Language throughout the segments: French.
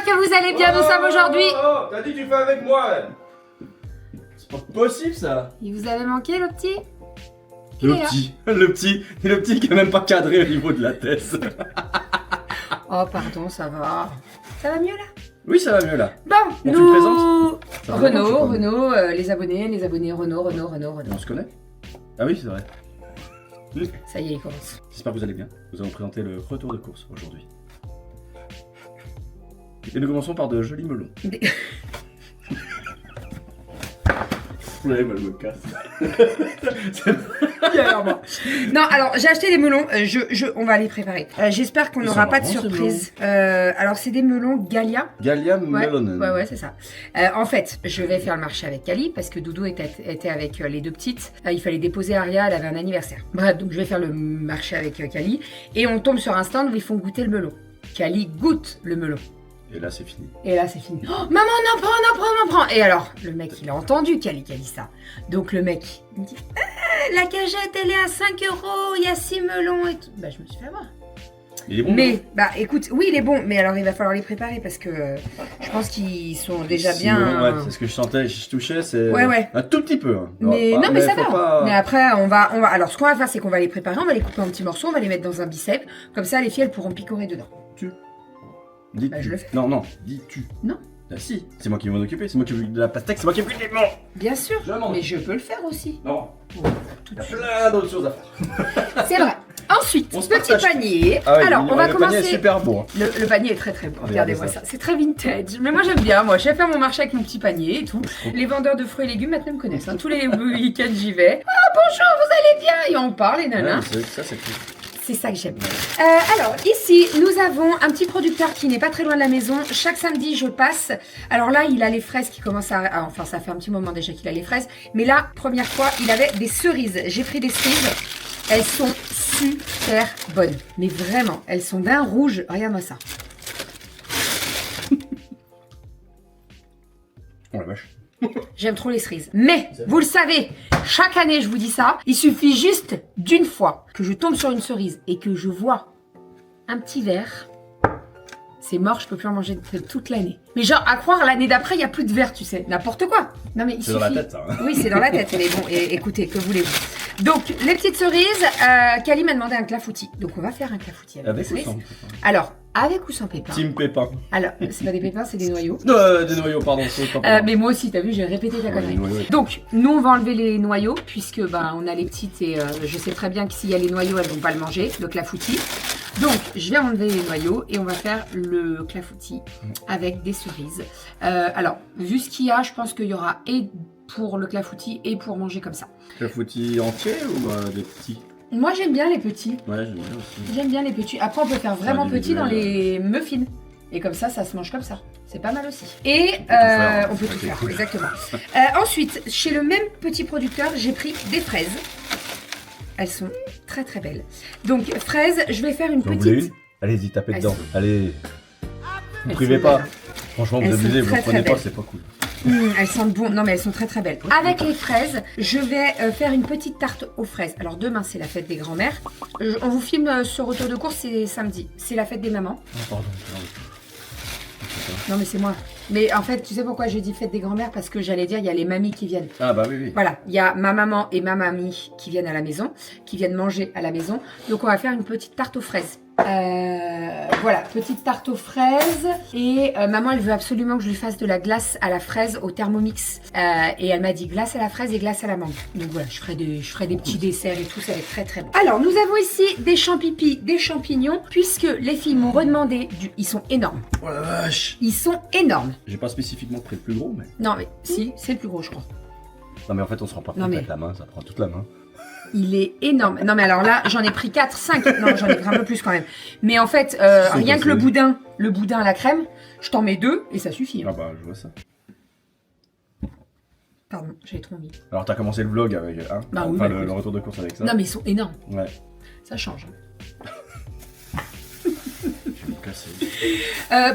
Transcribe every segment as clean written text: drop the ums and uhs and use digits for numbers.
que vous allez bien, nous sommes aujourd'hui... Oh, t'as dit que tu fais avec moi. C'est pas possible ça. Il vous avait manqué le petit? Le petit qui a même pas cadré au niveau de la tête. Oh pardon, ça va. Ça va mieux là? Oui, ça va mieux là. Bon, Bon, tu me présentes? Ça fait longtemps que je suis pas Renaud, les abonnés, Renaud. On se connaît? Ah oui, c'est vrai. Ça y est, il commence. J'espère que vous allez bien. Nous allons présenter le retour de course aujourd'hui. Et nous commençons par de jolis melons. Ouais, elle me casse. Non, alors j'ai acheté des melons, on va les préparer. J'espère qu'on Ils n'aura sont pas de marrants, ces surprise. Alors c'est des melons Galia. Gallia Ouais, Melonen. ouais, c'est ça. En fait, je vais faire le marché avec Kali parce que Doudou était avec les deux petites. Il fallait déposer Aria, elle avait un anniversaire. Bref, donc je vais faire le marché avec Kali et on tombe sur un stand où ils font goûter le melon. Kali goûte le melon. Et là, c'est fini. Et là, c'est fini. Oh, maman, on en prend. Et alors, le mec, il a entendu Kali qui a dit ça. Donc le mec, il me dit, la cagette, elle est à 5 €, il y a 6 melons et tout. Bah, je me suis fait avoir. Il est bon. Mais, bah, écoute, oui, il est bon, mais alors il va falloir les préparer parce que je pense qu'ils sont déjà Si, bien. Ouais, c'est ce que je sentais, je touchais, c'est Ouais. un tout petit peu. Hein. Mais Pas- non, mais ça faut va. pas- Mais après, on va. Alors, ce qu'on va faire, c'est qu'on va les préparer, on va les couper en petits morceaux, on va les mettre dans un bicep. Comme ça, les filles, elles pourront picorer dedans. Dis Bah, je le fais. Non, dis-tu. Non. Ah si, c'est moi qui vais m'en occuper, c'est moi qui vais de la pastèque, c'est moi qui vais des morts. Bien sûr. Je mange. Mais je peux le faire aussi. Non, On va faire tout il de y a suite. plein d'autres choses à faire. C'est vrai. Ensuite, On se petit partage. panier. Ah ouais, Alors, on va le commencer. panier est super beau. Hein. Le panier est très très beau. Regardez Regardez-moi ça. ça. C'est très vintage. Mais moi j'aime bien. Moi, je vais faire mon marché avec mon petit panier et tout. Les vendeurs de fruits et légumes maintenant me connaissent. Hein. Tous les week-ends j'y vais. Ah bonjour, vous allez bien? Et on parle et nanana. Ouais, ça c'est cool. C'est ça que j'aime. Alors, ici, nous avons un petit producteur qui n'est pas très loin de la maison. Chaque samedi, je passe. Alors là, il a les fraises qui commencent à... Enfin, ça fait un petit moment déjà qu'il a les fraises. Mais là, première fois, il avait des cerises. J'ai pris des cerises. Elles sont super bonnes. Mais vraiment, elles sont d'un rouge. Regarde-moi ça. Oh la vache. J'aime trop les cerises. Mais, vous le savez, chaque année, je vous dis ça, il suffit juste d'une fois que je tombe sur une cerise et que je vois un petit verre. C'est mort, je peux plus en manger toute l'année. Mais genre, à croire, l'année d'après, il n'y a plus de verre, tu sais. N'importe quoi. Non, mais il C'est suffit. dans la tête ça. Hein. Oui, c'est dans la tête. Mais bon, écoutez, que voulez-vous? Donc, les petites cerises, Kali m'a demandé un clafoutis. Donc, on va faire un clafoutis avec, Avec les ou cerises. sans Alors, avec ou sans pépins? Team Pépin. Alors, c'est pas des pépins, c'est des noyaux. Des noyaux, pardon. c'est pas Mais moi aussi, t'as vu, j'ai répété ta Ouais, connerie. des noyaux. Donc, nous, on va enlever les noyaux, puisque ben, on a les petites et je sais très bien que s'il y a les noyaux, elles vont pas le manger, le clafoutis. Donc, je vais enlever les noyaux et on va faire le clafoutis avec des cerises. Alors, vu ce qu'il y a, je pense qu'il y aura et pour le clafoutis et pour manger comme ça. Clafoutis entier ou des petits? Moi, j'aime bien les petits. Ouais, j'aime bien aussi. J'aime bien les petits. Après, on peut faire vraiment petit dans Individuel. les muffins. Et comme ça se mange comme ça. C'est pas mal aussi. Et faire. on peut tout Ok, faire, cool. exactement. Ensuite, chez le même petit producteur, j'ai pris des fraises. Elles sont très très belles. Donc, fraises, je vais faire une Vous en voulez petite... une? Allez-y, tapez Elles dedans. sont- Allez. Vous Elles privez sont pas. belles. Franchement, Elles vous sont abusez, vous très, en prenez très pas, belles. c'est pas cool. Elles sentent bon. Non, mais elles sont très très belles. Avec les fraises, je vais faire une petite tarte aux fraises. Alors, demain, c'est la fête des grands-mères. On vous filme ce retour de course, c'est samedi. C'est la fête des mamans. Oh, pardon. Non, mais c'est moi. Mais en fait, tu sais pourquoi j'ai dit fête des grands-mères? Parce que j'allais dire, il y a les mamies qui viennent. Ah bah oui. Voilà, il y a ma maman et ma mamie qui viennent à la maison, qui viennent manger à la maison. Donc, on va faire une petite tarte aux fraises. Voilà, petite tarte aux fraises. Et maman, elle veut absolument que je lui fasse de la glace à la fraise au Thermomix. Et elle m'a dit glace à la fraise et glace à la mangue. Donc voilà, je ferai des petits desserts et tout, ça va être très très bon. Alors, nous avons ici des champipis, des champignons, puisque les filles m'ont redemandé Ils sont énormes. Oh la vache. Ils sont énormes. J'ai pas spécifiquement pris le plus gros, mais. Non, mais si, c'est le plus gros, je crois. Non, mais en fait, on se rend pas Non, compte mais- avec la main, ça prend toute la main. Il est énorme. Non, mais alors là, j'en ai pris 4, 5. Non, j'en ai pris un peu plus quand même. Mais en fait, C'est rien ça, que le c'est- boudin à la crème, je t'en mets 2 et ça suffit. hein. Ah bah, je vois ça. Pardon, j'avais trop envie. Alors, t'as commencé le vlog avec. Hein Bah oui, enfin, bah, le écoute. retour de course avec ça. Non, mais ils sont énormes. Ouais. Ça change. Je vais me casser.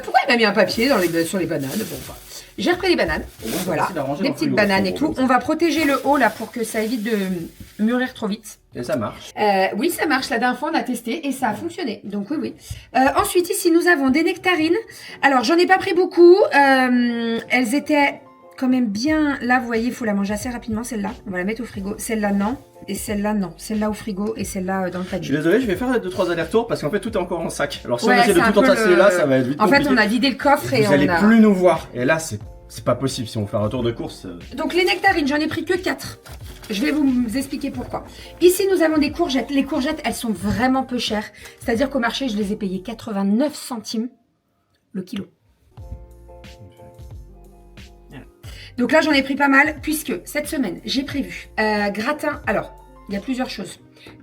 Pourquoi il m'a mis un papier sur les bananes? Bon, bah. J'ai repris les bananes. Voilà. facile à ranger Des dans le petites frigo, bananes c'est et bon, tout. comme ça. On va protéger le haut là pour que ça évite de mûrir trop vite. Et ça marche. Oui, ça marche. La dernière fois, on a testé et ça a fonctionné. Donc oui, oui. Ensuite, ici, nous avons des nectarines. Alors, j'en ai pas pris beaucoup. Elles étaient quand même bien... Là, vous voyez, il faut la manger assez rapidement, celle-là. On va la mettre au frigo. Celle-là, non. Et celle-là, non. Celle-là au frigo et celle-là dans le Je panier. suis désolé, je vais faire 2-3 allers-retours parce qu'en fait tout est encore en sac. Alors si Ouais, on essaie de c'est un tout peu entasser là, ça va être vite En compliqué. fait, on a vidé le coffre et Vous on allez a... plus nous voir. Et là, c'est pas possible si on fait un retour de course. Donc les nectarines, j'en ai pris que 4. Je vais vous expliquer pourquoi. Ici, nous avons des courgettes. Les courgettes, elles sont vraiment peu chères. C'est-à-dire qu'au marché, je les ai payées 89 centimes le kilo. Voilà. Donc là, j'en ai pris pas mal puisque cette semaine, j'ai prévu gratin. Alors, il y a plusieurs choses.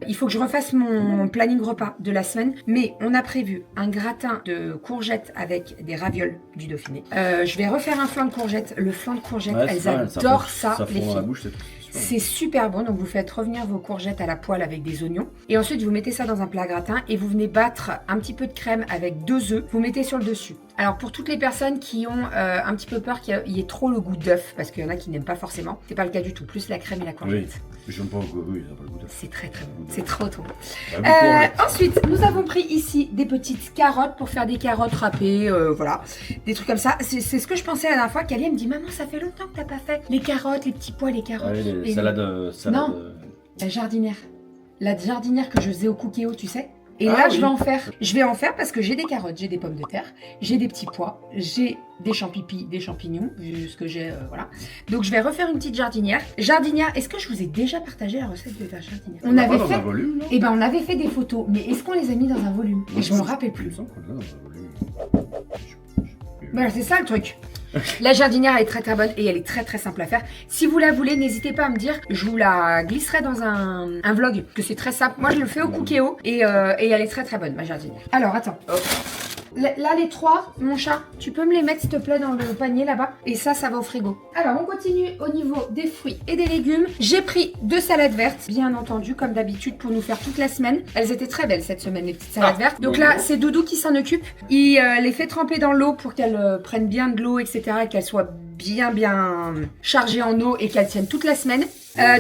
Il faut que je refasse mon planning repas de la semaine, mais on a prévu un gratin de courgettes avec des ravioles du Dauphiné. Je vais refaire un flan de courgettes. Le flan de courgettes, Ouais, elles ça, adorent ça, les fond dans filles. la bouche, c'est C'est super bon, donc vous faites revenir vos courgettes à la poêle avec des oignons. Et ensuite, vous mettez ça dans un plat gratin et vous venez battre un petit peu de crème avec 2 œufs. Vous mettez sur le dessus. Alors pour toutes les personnes qui ont un petit peu peur qu'il y ait trop le goût d'œuf, parce qu'il y en a qui n'aiment pas forcément, c'est pas le cas du tout. Plus la crème et la courgette. Oui, j'aime pas le goût, oui, ça n'a pas le goût d'œuf. C'est très très bon. C'est trop bon. Ensuite, nous avons pris ici des petites carottes pour faire des carottes râpées, voilà, des trucs comme ça. C'est ce que je pensais la dernière fois. Kalia me dit, maman, ça fait longtemps que t'as pas fait les carottes, les petits pois, les carottes. Ouais, les Et salades. Non. La jardinière. La jardinière que je faisais au Cookéo, tu sais. Et Ah là, oui. je vais en faire. Je vais en faire parce que j'ai des carottes, j'ai des pommes de terre, j'ai des petits pois, j'ai des champipis, des champignons, vu ce que j'ai, voilà. Donc, je vais refaire une petite jardinière. Jardinière, est-ce que je vous ai déjà partagé la recette de la jardinière? On avait dans fait... un volume, là. Eh ben, on avait fait des photos, mais est-ce qu'on les a mis dans un volume? Et je me rappelle plus. Il me semble qu'on l'a dans un volume. Voilà, c'est ça le truc. La jardinière, elle est très très bonne et elle est très très simple à faire. Si vous la voulez, n'hésitez pas à me dire. Je vous la glisserai dans un vlog, que c'est très simple. Moi, je le fais au Cookéo et elle est très très bonne, ma jardinière. Alors, attends. Hop. Là, les 3, mon chat, tu peux me les mettre s'il te plaît dans le panier là-bas. Et ça va au frigo. Alors, on continue au niveau des fruits et des légumes. J'ai pris 2 salades vertes, bien entendu, comme d'habitude, pour nous faire toute la semaine. Elles étaient très belles cette semaine, les petites salades vertes. Donc là, c'est Doudou qui s'en occupe. Il les fait tremper dans l'eau pour qu'elles prennent bien de l'eau, etc. Et qu'elles soient bien chargées en eau et qu'elles tiennent toute la semaine.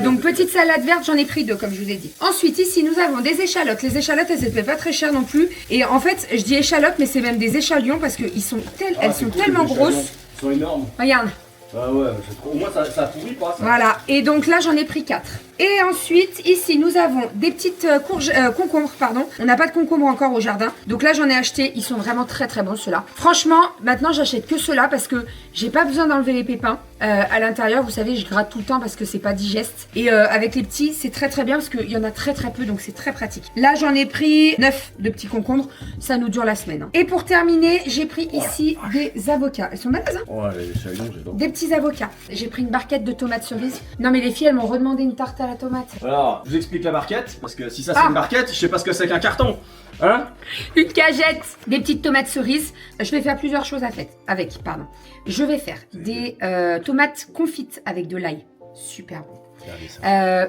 Donc petite salade verte, j'en ai pris 2 comme je vous ai dit. Ensuite ici nous avons des échalotes. Les échalotes elles étaient pas très chères non plus. Et en fait je dis échalotes mais c'est même des échalions parce qu'elles sont, elles sont tellement grosses. Ils sont énormes. Regarde. Ah ouais, au moins ça pourrit pas ça. Voilà. Et donc là j'en ai pris 4. Et ensuite ici nous avons des petites concombres pardon. On n'a pas de concombres encore au jardin. Donc là j'en ai acheté. Ils sont vraiment très très bons ceux-là. Franchement maintenant j'achète que ceux-là parce que j'ai pas besoin d'enlever les pépins. À l'intérieur, vous savez, je gratte tout le temps parce que c'est pas digeste. Et avec les petits, c'est très très bien parce qu'il y en a très très peu, donc c'est très pratique. Là, j'en ai pris 9 de petits concombres. Ça nous dure la semaine. Hein. Et pour terminer, j'ai pris ici des avocats. Elles sont balèzes, hein? Oh, les chalions, j'adore. Des petits avocats. J'ai pris une barquette de tomates cerises. Non, mais les filles, elles m'ont redemandé une tarte à la tomate. Alors, je vous explique la barquette, parce que si ça c'est une barquette, je sais pas ce que c'est qu'un carton. Hein? Une cagette, des petites tomates cerises. Je vais faire plusieurs choses avec. Je vais faire des tomates confites avec de l'ail. Super bon.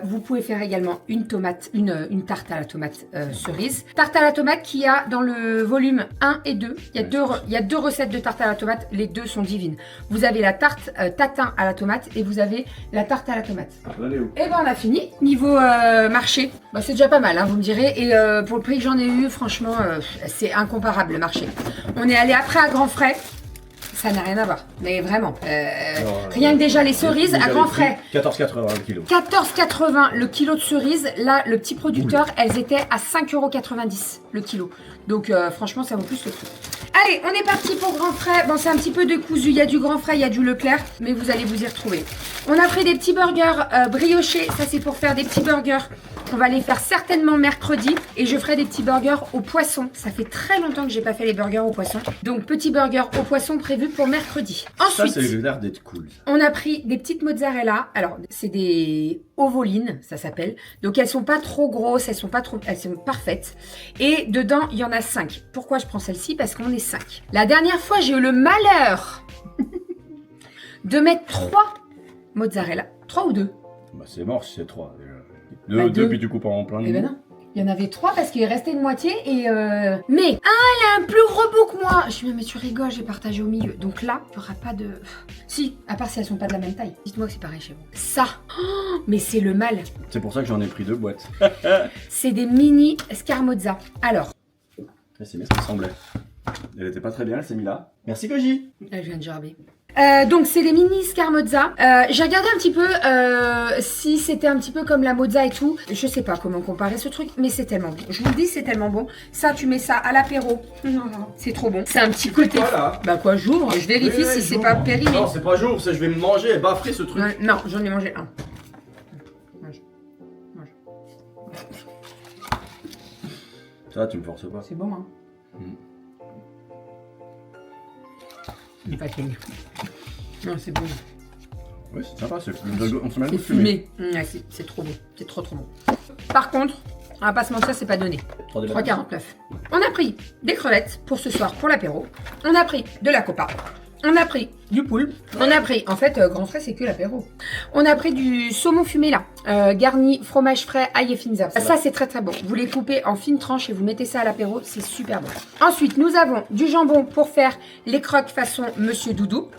Vous pouvez faire également une tarte à la tomate cerise. Tarte à la tomate qui a dans le volume 1 et 2. Il y a deux recettes de tarte à la tomate. Les 2 sont divines. Vous avez la tarte tatin à la tomate et vous avez la tarte à la tomate. Et ben on a fini. Niveau marché, bah, c'est déjà pas mal, hein, vous me direz. Et pour le prix que j'en ai eu, franchement, c'est incomparable le marché. On est allé après à Grand Frais. Ça n'a rien à voir, mais vraiment. Rien que déjà les cerises à grands frais. 14,80 le kilo. 14,80 le kilo de cerises. Là, le petit producteur, elles étaient à 5,90 € le kilo. Donc franchement, ça vaut plus le prix. Allez, on est parti pour Grand Frais. Bon, c'est un petit peu décousu. Il y a du Grand Frais, il y a du Leclerc, mais vous allez vous y retrouver. On a pris des petits burgers briochés. Ça, c'est pour faire des petits burgers. On va les faire certainement mercredi. Et je ferai des petits burgers au poisson. Ça fait très longtemps que j'ai pas fait les burgers au poisson. Donc, petits burgers au poisson prévus pour mercredi. Ensuite, ça, c'est l'air d'être cool. On a pris des petites mozzarella. Alors, c'est des ovolines, ça s'appelle. Donc, elles sont pas trop grosses, elles sont parfaites. Et dedans, il y en a 5. Pourquoi je prends celle-ci? Parce qu'on est 5. La dernière fois, j'ai eu le malheur de mettre 3 mozzarella. 3 ou 2? Bah, c'est mort si c'est 3 déjà. 2, puis tu coupes en plein de. Eh ben non. Il y en avait 3 parce qu'il restait une moitié et Mais, elle a un plus gros bout que moi. Je suis mais tu rigoles, j'ai partagé au milieu. Donc là, il n'y aura pas de... Si, à part si elles sont pas de la même taille. Dites-moi que c'est pareil chez vous. Ça, mais c'est le mal. C'est pour ça que j'en ai pris 2 boîtes. C'est des mini Scamozza. Alors. C'est bien ce qui me semblait. Elle était pas très bien, elle s'est mise là. Merci Koji. Là, je viens de gerber. Donc c'est les mini Scamozza. J'ai regardé un petit peu si c'était un petit peu comme la mozza et tout. Je sais pas comment comparer ce truc, mais c'est tellement bon. Je vous le dis, c'est tellement bon. Ça, tu mets ça à l'apéro. C'est trop bon. C'est un petit côté. Voilà. Bah quoi, j'ouvre. Je vérifie si c'est pas périmé. Non, c'est pas j'ouvre, c'est je vais me manger et baffer ce truc. Non, j'en ai mangé un. Mange. Ça, tu me forces pas. C'est bon, hein. Du packing. Non, c'est bon. Oui, c'est sympa, on se met C'est fumé. Ouais, c'est trop bon. C'est trop bon. Par contre, on va pas se mentir, c'est pas donné. 3,49. On a pris des crevettes pour ce soir pour l'apéro. On a pris de la copa. On a pris du poulpe. On a pris, en fait, grand frais, c'est que l'apéro. On a pris du saumon fumé là, garni fromage frais, ail et fines herbes. Ça, c'est très très bon. Vous les coupez en fines tranches et vous mettez ça à l'apéro, c'est super bon. Ensuite, nous avons du jambon pour faire les croques façon Monsieur Doudou.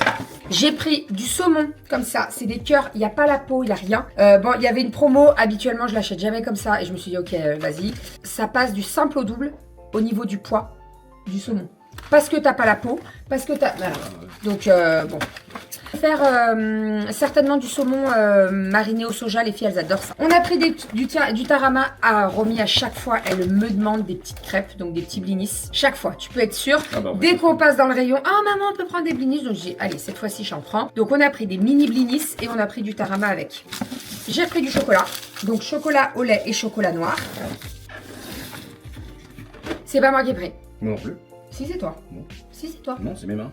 J'ai pris du saumon comme ça, c'est des cœurs, il n'y a pas la peau, il n'y a rien. Bon, il y avait une promo, habituellement je l'achète jamais comme ça et je me suis dit ok, vas-y. Ça passe du simple au double au niveau du poids du saumon. Parce que t'as pas la peau, parce que t'as... Voilà. Donc, bon. Faire certainement du saumon mariné au soja, les filles, elles adorent ça. On a pris du tarama à Romy à chaque fois. Elle me demande des petites crêpes, donc des petits blinis. Chaque fois, tu peux être sûr. Ah bah, dès qu'on passe dans le rayon, ah maman, on peut prendre des blinis. Donc, j'ai dit, allez, cette fois-ci, j'en prends. Donc, on a pris des mini blinis et on a pris du tarama avec. J'ai pris du chocolat. Donc, chocolat au lait et chocolat noir. C'est pas moi qui ai pris. Moi non plus. Si, c'est toi. Non. Si, c'est toi. Non, c'est mes mains.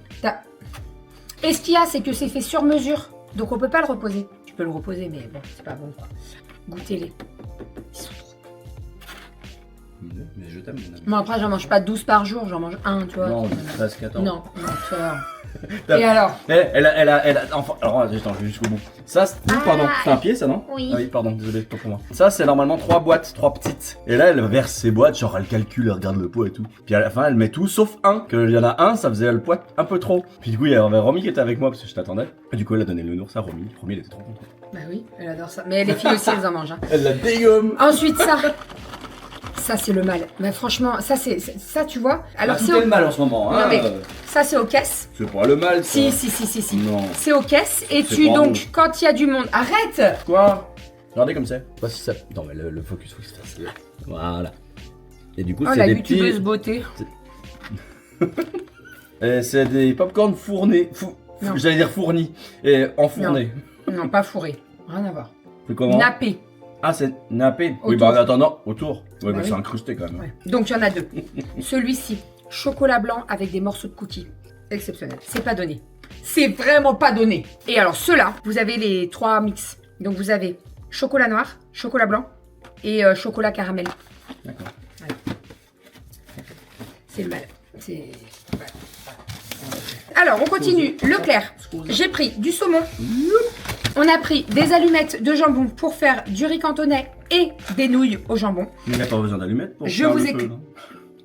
Et ce qu'il y a, c'est que c'est fait sur mesure. Donc, on peut pas le reposer. Tu peux le reposer, mais bon, c'est pas bon, quoi. Goûtez-les. Ils sont trop bons. Mais je t'aime, mon ami. Bon, après, j'en mange pas 12 par jour. J'en mange un, tu vois. Non, 13, 14. Non, toi. Et alors? Elle a... Enfin, alors, attends, je vais jusqu'au bout. Ça, pardon, c'est un pied, ça, non? Oui. Ah oui, pardon, désolé, pas pour moi. Ça, c'est normalement 3 boîtes, 3 petites. Et là, elle verse ses boîtes, genre, elle calcule, elle regarde le poids et tout. Puis à la fin, elle met tout, sauf un. Qu'il y en a un, ça faisait le poids un peu trop. Puis du coup, il y avait Romy qui était avec moi, parce que je t'attendais. Et du coup, elle a donné le nours à Romy. Romy, elle était trop contente. Bah oui, elle adore ça. Mais les filles aussi, elles en mangent. Hein. Elle la dégomme. Ensuite, ça. Ça, c'est le mal. Mais franchement, ça, ça, tu vois. Alors, c'est le mal en ce moment. Non, hein. mais ça, c'est aux caisses. C'est pas le mal, ça. Si. Non. C'est aux caisses. Et tu, donc, bon. Quand il y a du monde, arrête. Quoi? Regardez comme ça. Pas si ça. Non, mais le focus, faut que ça fasse. Voilà. Et du coup, c'est des petits. YouTubeuse beauté. C'est des popcorn fournés. J'allais dire fournis. Et enfournés. Non, pas fourrés. Rien à voir. C'est comment? Nappé. Ah, c'est nappé. Autour. Oui, bah en attendant, autour. Ouais, bah mais oui. c'est incrusté quand même. Ouais. Donc, il y en a 2. Celui-ci, chocolat blanc avec des morceaux de cookies. Exceptionnel. C'est pas donné. C'est vraiment pas donné. Et alors, ceux-là, vous avez les 3 mix. Donc, vous avez chocolat noir, chocolat blanc et chocolat caramel. D'accord. Voilà. C'est le mal. C'est... Alors, on continue. Leclerc. J'ai pris du saumon. On a pris des allumettes de jambon pour faire du riz cantonais et des nouilles au jambon. Mais il n'y a pas besoin d'allumettes pour Je faire vous le écoute. feu, non?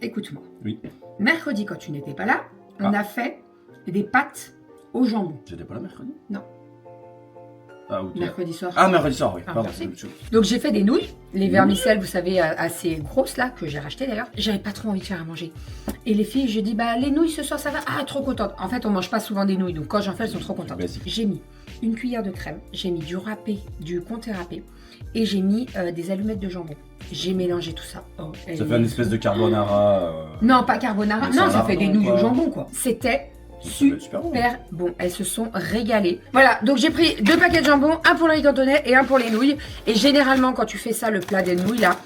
Écoute-moi. Oui. Mercredi, quand tu n'étais pas là, on a fait des pâtes au jambon. J'étais pas là mercredi? Non. Ah, ok. Mercredi soir. Ah, mercredi soir, oui. Ah, Pardon. merci. Donc j'ai fait des nouilles, les vermicelles, vous savez, assez grosses là, que j'ai racheté d'ailleurs. J'avais pas trop envie de faire à manger. Et les filles, je dis, bah les nouilles ce soir ça va. Ah, trop contente. En fait, on mange pas souvent des nouilles, donc quand j'en fais, elles sont trop contentes. J'ai mis une cuillère de crème, j'ai mis du râpé, du comté râpé, et j'ai mis des allumettes de jambon. J'ai mélangé tout ça. Oh, ça fait une espèce de carbonara. Non, pas carbonara. Non, ça fait des nouilles au jambon, quoi. C'était super bon. Elles se sont régalées. Voilà, donc j'ai pris 2 paquets de jambon, un pour le riz cantonais et un pour les nouilles. Et généralement, quand tu fais ça, le plat des nouilles, là,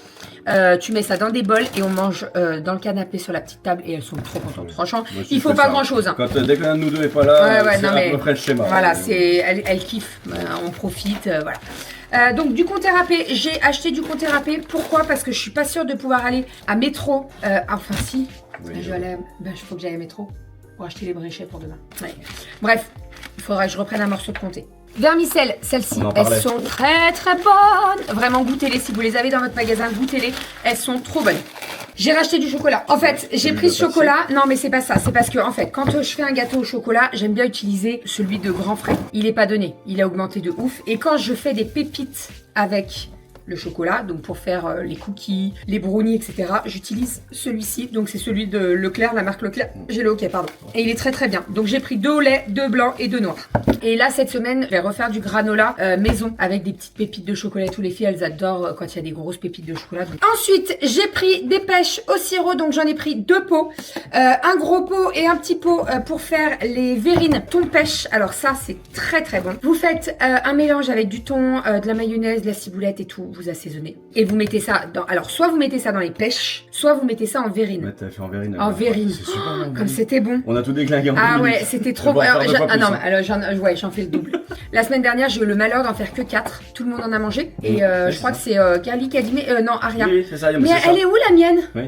tu mets ça dans des bols et on mange dans le canapé sur la petite table et elles sont trop contentes. Franchement, il faut pas grand-chose. Hein. Dès qu'un de nous deux n'est pas là, c'est à peu près le schéma. Voilà, elle kiffe. On profite, voilà. Donc du comté râpé, j'ai acheté du comté râpé. Pourquoi? Parce que je suis pas sûre de pouvoir aller à métro. Enfin si, oui, il faut que j'aille à métro pour acheter les brichets pour demain. Ouais. Bref, il faudra que je reprenne un morceau de comté. Vermicelles, celles-ci, On en elles parlait. sont très très bonnes. Vraiment, goûtez-les. Si vous les avez dans votre magasin, goûtez-les. Elles sont trop bonnes. J'ai racheté du chocolat. En fait, j'ai pris ce chocolat. Non, mais c'est pas ça. C'est parce que, en fait, quand je fais un gâteau au chocolat, j'aime bien utiliser celui de grand frais. Il est pas donné. Il a augmenté de ouf. Et quand je fais des pépites avec le chocolat, donc pour faire les cookies, les brownies, etc. J'utilise celui-ci, donc c'est celui de Leclerc, la marque Leclerc. J'ai le OK, pardon. Et il est très très bien. Donc j'ai pris 2 au lait, 2 blancs et 2 noirs. Et là, cette semaine, je vais refaire du granola maison avec des petites pépites de chocolat. Tous les filles, elles adorent quand il y a des grosses pépites de chocolat. Donc. Ensuite, j'ai pris des pêches au sirop, donc j'en ai pris 2 pots. Un gros pot et un petit pot pour faire les verrines thon pêche. Alors ça, c'est très très bon. Vous faites un mélange avec du thon, de la mayonnaise, de la ciboulette et tout. Vous assaisonnez. Et vous mettez ça dans... Alors, soit vous mettez ça dans les pêches, soit vous mettez ça en verrine. Ouais, t'as fait en verrine. En verrine. C'est super bon. Comme c'était bon. On a tout déglingué en Ah 2 ouais, minutes. c'était Je trop bon. vais en faire 2 fois Ah non, plus, mais alors ouais, j'en fais le double. La semaine dernière, j'ai eu le malheur d'en faire que 4. Tout le monde en a mangé. Et je crois que c'est Kali qui a dit, mais non, Aria. Oui, c'est ça. Mais elle est où la mienne? Oui.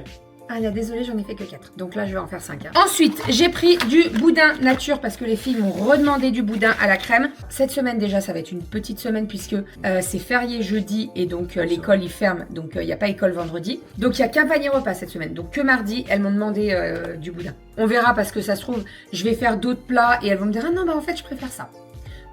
Ah là, désolée, j'en ai fait que 4. Donc là, je vais en faire 5. Ensuite, j'ai pris du boudin nature parce que les filles m'ont redemandé du boudin à la crème. Cette semaine, déjà, ça va être une petite semaine puisque c'est férié jeudi et donc l'école, il ferme. Donc, il n'y a pas école vendredi. Donc, il n'y a qu'un panier repas cette semaine. Donc, que mardi, elles m'ont demandé du boudin. On verra parce que ça se trouve, je vais faire d'autres plats et elles vont me dire « Ah non, bah en fait, je préfère ça ».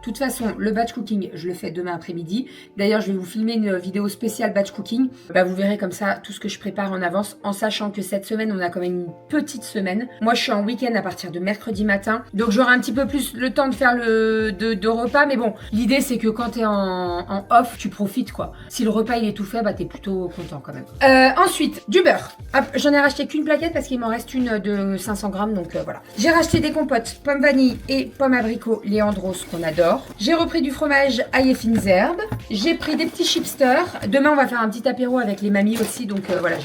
De toute façon, le batch cooking, je le fais demain après-midi. D'ailleurs, je vais vous filmer une vidéo spéciale batch cooking. Bah, vous verrez comme ça tout ce que je prépare en avance, en sachant que cette semaine, on a quand même une petite semaine. Moi, je suis en week-end à partir de mercredi matin. Donc, j'aurai un petit peu plus le temps de faire de repas. Mais bon, l'idée, c'est que quand t'es en off, tu profites, quoi. Si le repas, il est tout fait, bah, t'es plutôt content quand même. Ensuite, du beurre. Hop, j'en ai racheté qu'une plaquette parce qu'il m'en reste une de 500 grammes. Donc, voilà. J'ai racheté des compotes pommes vanille et pommes abricot Léandros qu'on adore. J'ai repris du fromage ail et fines herbes. J'ai pris des petits chipsters. Demain, on va faire un petit apéro avec les mamies aussi. Donc voilà,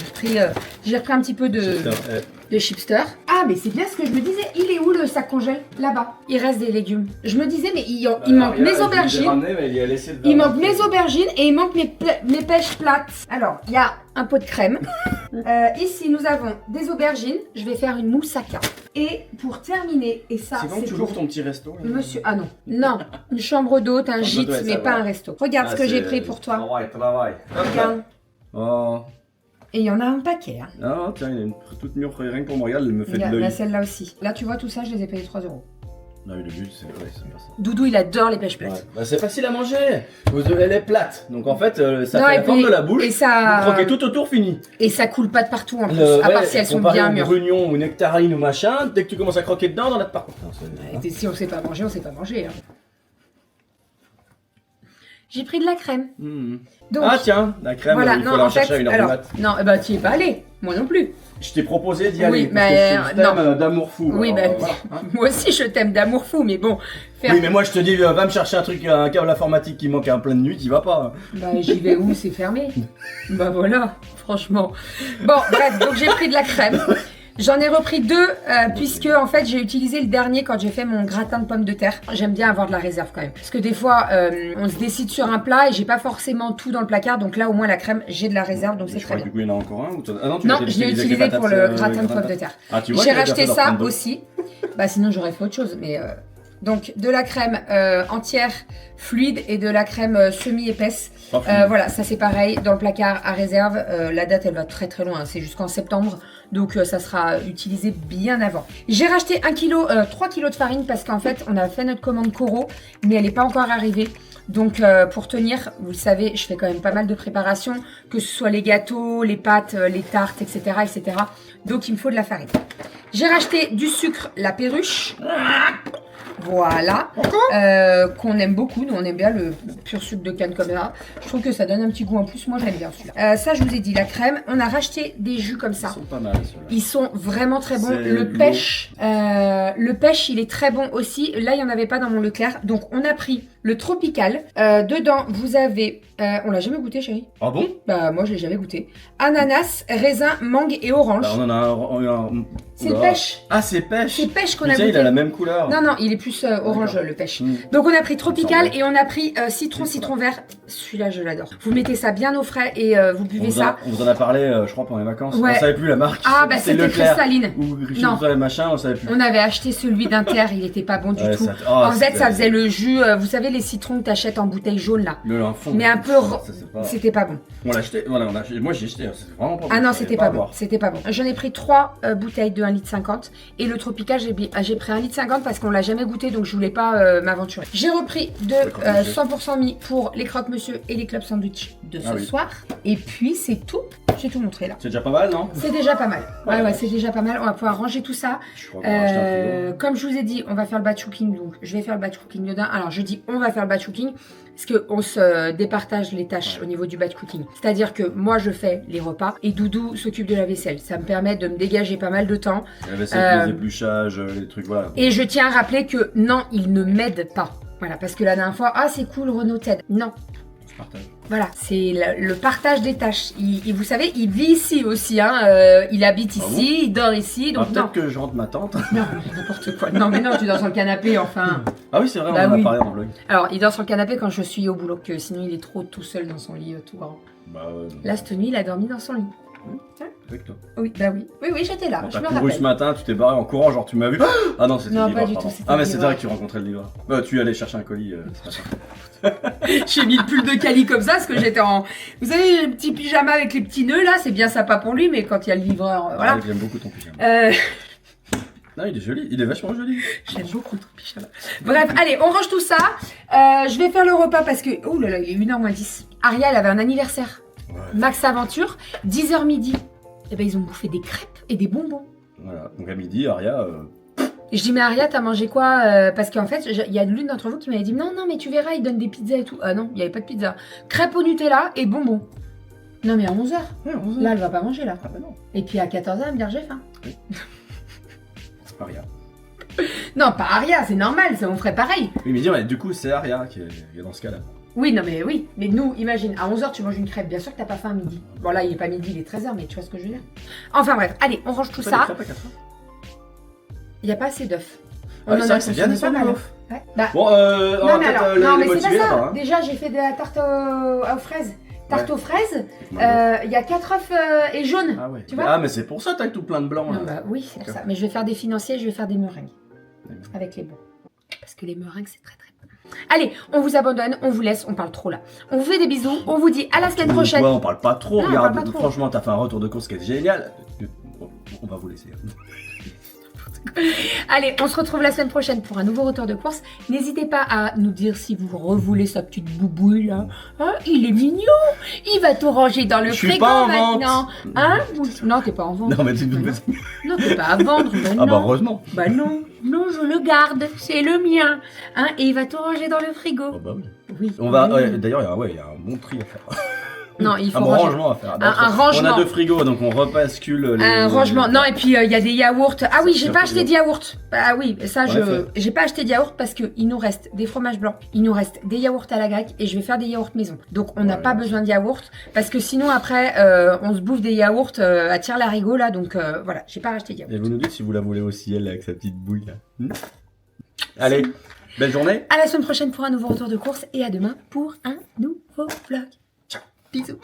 j'ai repris un petit peu de chipsters. Ah, mais c'est bien ce que je me disais. Il est où le sac congèle? Là-bas. Il reste des légumes. Je me disais, mais il manque mes aubergines. Il manque mes aubergines et il manque mes pêches plates. Alors, il y a un pot de crème. Ici, nous avons des aubergines. Je vais faire une moussaka. Et pour terminer, et ça, c'est quand tu ouvres ton petit resto là. Monsieur, ah non, non, une chambre d'hôte, un gîte, mais pas un resto. Regarde ce que j'ai pris pour toi. Travail. Regarde. Oh. Et il y en a un paquet. Hein. Ah tiens, il y a une toute mûre, rien que pour me regarder, elle me fait Regarde, de là, l'œil. celle-là aussi. Là, tu vois, tout ça, je les ai payés 3 €. Non, mais le but, c'est bien ça. Doudou, il adore les pêches plates. Ouais. Bah, c'est facile à manger. Elle est plate. Donc en fait, ça Non, fait et la forme puis- de la bouche. et ça- Vous croquez tout autour, fini. Et ça coule pas de partout en plus, à part si elles sont bien mûres. Grugnon ou nectarine ou machin, dès que tu commences à croquer dedans, on en a de partout. Et si on sait pas manger, on sait pas manger. Hein. J'ai pris de la crème. Donc, Ah tiens, la crème, voilà, il faut non, la en chercher à fait, 1h du alors, mat. non, bah tu y es pas allé, moi non plus. Je t'ai proposé d'y Oui, aller. mais, parce que je t'aime non. d'amour fou. Oui, alors, bah, voilà, hein. moi aussi je t'aime d'amour fou, mais bon, faire... Oui, mais moi je te dis, va me chercher un truc, un câble informatique qui manque à un plein de nuit, t'y vas pas. Bah j'y vais où, c'est fermé. Bah voilà, franchement. Bon, bref, donc j'ai pris de la crème. J'en ai repris 2 puisque en fait j'ai utilisé le dernier quand j'ai fait mon gratin de pommes de terre. J'aime bien avoir de la réserve quand même. Parce que des fois on se décide sur un plat et j'ai pas forcément tout dans le placard. Donc là au moins la crème j'ai de la réserve donc c'est Je très crois bien. que du coup il y en a encore un ou Ah non, Non, je l'ai utilisé pour le gratin de pommes de terre. Ah, tu vois, J'ai tu l'as déjà racheté fait d'en ça prendre deux. aussi. Bah sinon j'aurais fait autre chose. Mais donc de la crème entière fluide et de la crème semi-épaisse. Voilà, ça c'est pareil dans le placard à réserve. La date elle va très très loin, c'est jusqu'en septembre. Donc ça sera utilisé bien avant. J'ai racheté 3 kg de farine parce qu'en fait on a fait notre commande Coro mais elle n'est pas encore arrivée. Donc pour tenir, vous le savez, je fais quand même pas mal de préparation, que ce soit les gâteaux, les pâtes, les tartes, etc., etc. Donc il me faut de la farine. J'ai racheté du sucre, la perruche. Voilà, qu'on aime beaucoup, nous on aime bien le pur sucre de canne comme ça. Je trouve que ça donne un petit goût en plus, moi j'aime bien celui-là. Ça je vous ai dit, la crème, on a racheté des jus comme ça. Ils sont pas mal ceux-là. Ils sont vraiment très bons. C'est Le de pêche, il est très bon aussi. Là il n'y en avait pas dans mon Leclerc, donc on a pris le tropical. Dedans vous avez, on l'a jamais goûté chérie? Ah bon? Bah moi je l'ai jamais goûté. Ananas, raisin, mangue et orange. Bah, on en a un. C'est le pêche. Ah c'est pêche. C'est pêche qu'on a Putain, goûté. il a la même couleur. Non, non, il est plus orange D'accord. le pêche. Mm. Donc on a pris tropical semblait. et on a pris citron vert. Celui-là, je l'adore. Vous mettez ça bien au frais et vous buvez ça. On vous en a parlé, je crois, pendant les vacances. Ouais. On savait plus la marque. Ah, bah c'était Leclerc cristalline. Ou Non. Richard machin, on savait plus. On avait acheté celui d'Inter, il était pas bon du Ouais, tout. ça- oh, En fait, c'était- ça faisait le jus, vous savez, les citrons que t'achètes en bouteille jaune là. Le fond. Mais un peu. Ça, c'est pas- C'était pas bon. On l'a acheté, voilà, moi j'ai acheté, c'était vraiment pas bon. Ah non, ça c'était avait pas à bon. boire. C'était pas bon. J'en ai pris 3 bouteilles de 1,50 litre. Et le Tropical, j'ai pris 1,50 litre parce qu'on l'a jamais goûté, donc je voulais pas m'aventurer. J'ai repris de croque-monsieur. 100% mis pour les croque-monsieur et les club sandwich de ce Ah oui. soir. Et puis, c'est tout. J'ai tout montré là. C'est déjà pas mal, non? C'est déjà pas mal. Ouais, Ouais, c'est déjà pas mal. On va pouvoir ranger tout ça. Je crois qu'on va acheter un frigo. Comme je vous ai dit, on va faire le batch cooking. Donc, je vais faire le batch cooking dedans. Alors, je dis on va faire le batch cooking parce qu'on se départage les tâches au niveau du batch cooking. C'est-à-dire que moi, je fais les repas et Doudou s'occupe de la vaisselle. Ça me permet de me dégager pas mal de temps. La vaisselle, les épluchages, les trucs, voilà. Et je tiens à rappeler que non, il ne m'aide pas. Voilà, parce que la dernière fois, ah, c'est cool, Renaud t'aide. Non. On se partage. Voilà, c'est le partage des tâches. Vous savez, il vit ici aussi. Hein. Il habite ici, Ah bon il dort ici. Donc, non. Peut-être que je rentre ma tante. Non, n'importe quoi. Non, mais non, tu dors sur le canapé, enfin. Ah oui, c'est vrai, Bah on en oui. a parlé dans le vlog. Alors, il dort sur le canapé quand je suis au boulot, que sinon il est trop tout seul dans son lit tout grand. Bah ouais. Là, cette nuit, il a dormi dans son lit. Avec toi. Oui, bah oui. Oui, oui, j'étais là, Quand je t'as me couru rappelle. ce matin, tu t'es barré en courant, genre tu m'as vu. Ah non, c'était Non, le livreur, pas du tout, pardon. c'était Ah, mais le c'était livreur. vrai que tu rencontrais le livreur. Bah, tu allais chercher un colis ce matin. J'ai mis le pull de Cali comme ça, parce que j'étais en. Vous savez, le petit pyjama avec les petits nœuds là, c'est bien sympa pour lui, mais quand il y a le livreur, voilà. Ah, j'aime beaucoup ton pyjama. Euh, Non, il est joli, il est vachement joli. J'aime beaucoup ton pyjama. Bref, allez, on range tout ça. Je vais faire le repas parce que. Oh là là, il est 1h moins 10. Aria, elle avait un anniversaire. Ouais. Max Aventure, 10h midi. Et ben, ils ont bouffé des crêpes et des bonbons. Voilà, donc à midi, Aria. Et je dis, mais Aria, t'as mangé quoi parce qu'en fait, il y a l'une d'entre vous qui m'avait dit, non, non, mais tu verras, ils donnent des pizzas et tout. Ah non, il n'y avait pas de pizza. Crêpes au Nutella et bonbons. Non, mais à 11h. Ouais, 11 Là, elle va pas manger, là. Ah bah non, Et puis à 14h, elle me dit, j'ai faim. Aria. Non, pas Aria, c'est normal, ça, on ferait pareil. Oui, mais dis, ouais, du coup, c'est Aria qui est dans ce cas-là. Oui, non, mais oui. Mais nous, imagine, à 11h, tu manges une crêpe. Bien sûr que t'as pas faim à midi. Bon, là, il est pas midi, il est 13h, mais tu vois ce que je veux dire. Enfin, bref, allez, on range tout Pas ça. des crêpes à 4 heures. Il n'y a pas assez d'œufs. Ah oui, c'est vrai que c'est bien consommé descendu, pas mal. l'offre. Ouais. Bah, Bon, on non, va mais peut-être alors, les non, mais c'est motiver pas ça. là-bas, hein. Déjà, j'ai fait de la tarte aux fraises. Tarte Ouais. aux fraises, Ouais. il y a 4 œufs et jaunes. Ah ouais. Tu vois Ah, mais c'est pour ça que t'as tout plein de blanc là. Non, bah oui, c'est pour D'accord. ça. Mais je vais faire des financiers, je vais faire des meringues. D'accord. Avec les bons. Parce que les meringues, c'est très très bon. Allez, on vous abandonne, on vous laisse, on parle trop là. On vous fait des bisous, on vous dit à la semaine prochaine. Ouais, on parle pas trop, Non, on regarde, parle pas trop. franchement, t'as fait un retour de course qui est génial. On va vous laisser. Allez, on se retrouve la semaine prochaine pour un nouveau retour de course. N'hésitez pas à nous dire si vous revoulez sa petite boubouille là. Hein, il est mignon. Il va tout ranger dans le Je suis frigo pas en vente. maintenant. Hein Non, t'es pas en vente. Non, mais tu Non, t'es pas à vendre. Ben Ah, bah non. heureusement. Bah non, non, je le garde. C'est le mien. Hein, et il va tout ranger dans le frigo. Oh, bah oui. Oui. On va. oui. Ouais, d'ailleurs, il y a un bon tri à faire. Non, il faut Un bon ranger. rangement à faire. Un rangement. On a 2 frigos, donc on repascule les. Un rangement. Non, et puis il y a des yaourts. Ah oui, j'ai c'est pas un acheté peu de yaourts. Ah oui, ça, Ouais, j'ai pas acheté de yaourts parce qu'il nous reste des fromages blancs, il nous reste des yaourts à la grecque et je vais faire des yaourts maison. Donc on n'a Ouais, pas ouais. besoin de yaourts parce que sinon après, on se bouffe des yaourts à tire-larigot là. Donc voilà, j'ai pas acheté de yaourts. Et vous nous dites si vous la voulez aussi, elle, avec sa petite bouille là. Allez, belle journée. À la semaine prochaine pour un nouveau retour de course et à demain pour un nouveau vlog. Ciao, bisous.